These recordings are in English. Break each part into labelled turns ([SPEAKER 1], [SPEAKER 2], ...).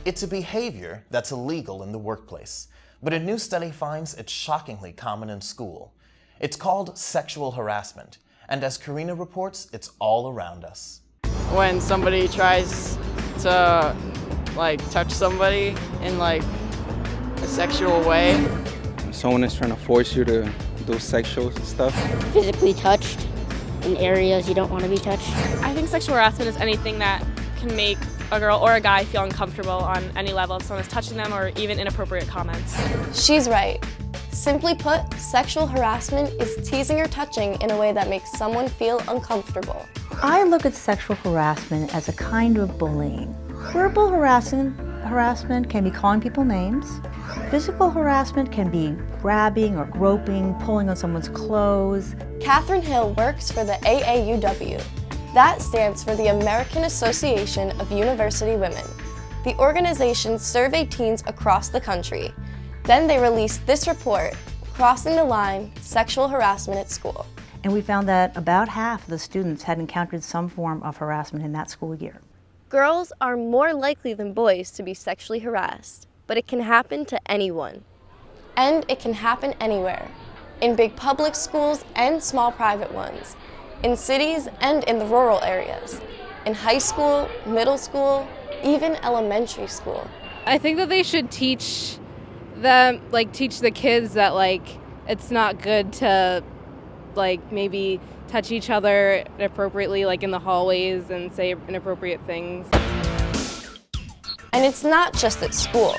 [SPEAKER 1] It's a behavior that's illegal in the workplace, but a new study finds it's shockingly common in school. It's called sexual harassment, and as Karina reports, it's all around us.
[SPEAKER 2] When somebody tries to touch somebody in a sexual way.
[SPEAKER 3] Someone is trying to force you to do sexual stuff.
[SPEAKER 4] Physically touched in areas you don't want to be touched.
[SPEAKER 5] I think sexual harassment is anything that can make a girl or a guy feel uncomfortable on any level if someone is touching them or even inappropriate comments.
[SPEAKER 6] She's right. Simply put, sexual harassment is teasing or touching in a way that makes someone feel uncomfortable.
[SPEAKER 7] I look at sexual harassment as a kind of bullying. Verbal harassment can be calling people names. Physical harassment can be grabbing or groping, pulling on someone's clothes.
[SPEAKER 6] Catherine Hill works for the AAUW. That stands for the American Association of University Women. The organization surveyed teens across the country. Then they released this report, Crossing the Line, Sexual Harassment at School.
[SPEAKER 7] And we found that about half of the students had encountered some form of harassment in that school year.
[SPEAKER 6] Girls are more likely than boys to be sexually harassed, but it can happen to anyone. And it can happen anywhere, in big public schools and small private ones, in cities and in the rural areas, in high school, middle school, even elementary school.
[SPEAKER 8] I think that they should teach them, teach the kids that it's not good to maybe touch each other inappropriately in the hallways and say inappropriate things.
[SPEAKER 6] And it's not just at school.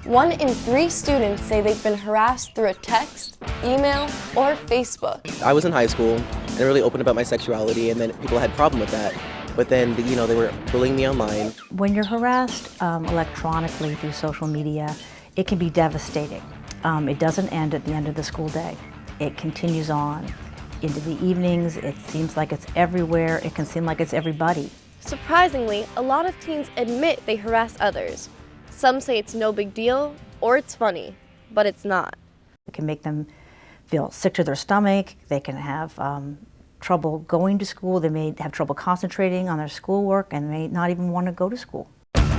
[SPEAKER 6] 1 in 3 students say they've been harassed through a text, email, or Facebook.
[SPEAKER 9] I was in high school and really open about my sexuality, and then people had a problem with that. But then, they were bullying me online.
[SPEAKER 7] When you're harassed electronically through social media, it can be devastating. It doesn't end at the end of the school day. It continues on into the evenings. It seems like it's everywhere. It can seem like it's everybody.
[SPEAKER 6] Surprisingly, a lot of teens admit they harass others. Some say it's no big deal or it's funny, but it's not.
[SPEAKER 7] It can make them feel sick to their stomach. They can have trouble going to school. They may have trouble concentrating on their schoolwork and may not even want to go to school.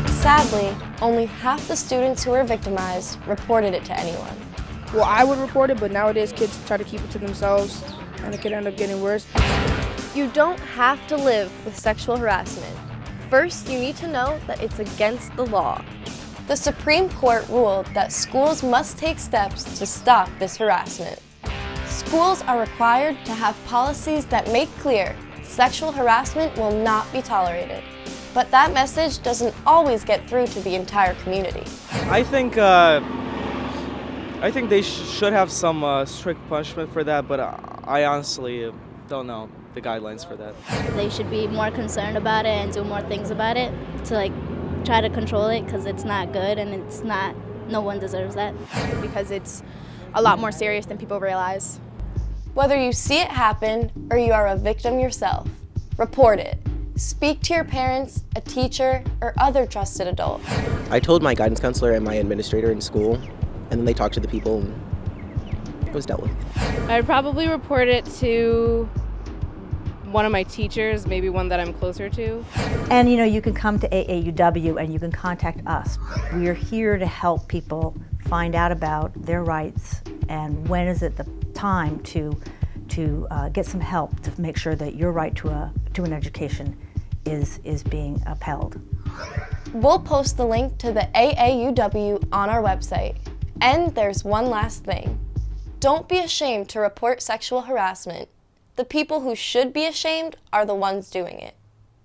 [SPEAKER 6] Sadly, only half the students who were victimized reported it to anyone.
[SPEAKER 10] Well, I would report it, but nowadays kids try to keep it to themselves, and it could end up getting worse.
[SPEAKER 6] You don't have to live with sexual harassment. First, you need to know that it's against the law. The Supreme Court ruled that schools must take steps to stop this harassment. Schools are required to have policies that make clear sexual harassment will not be tolerated. But that message doesn't always get through to the entire community.
[SPEAKER 11] I think they should have some strict punishment for that, but I honestly don't know the guidelines for that.
[SPEAKER 4] They should be more concerned about it and do more things about it to try to control it, because it's not good and it's not, no one deserves that.
[SPEAKER 5] Because it's a lot more serious than people realize.
[SPEAKER 6] Whether you see it happen or you are a victim yourself, report it. Speak to your parents, a teacher, or other trusted adult.
[SPEAKER 9] I told my guidance counselor and my administrator in school, and then they talked to the people and it was dealt with.
[SPEAKER 8] I'd probably report it to one of my teachers, maybe one that I'm closer to.
[SPEAKER 7] And you can come to AAUW and you can contact us. We are here to help people find out about their rights and when is it the time to get some help to make sure that your right to an education is being upheld.
[SPEAKER 6] We'll post the link to the AAUW on our website. And there's one last thing. Don't be ashamed to report sexual harassment. The people who should be ashamed are the ones doing it.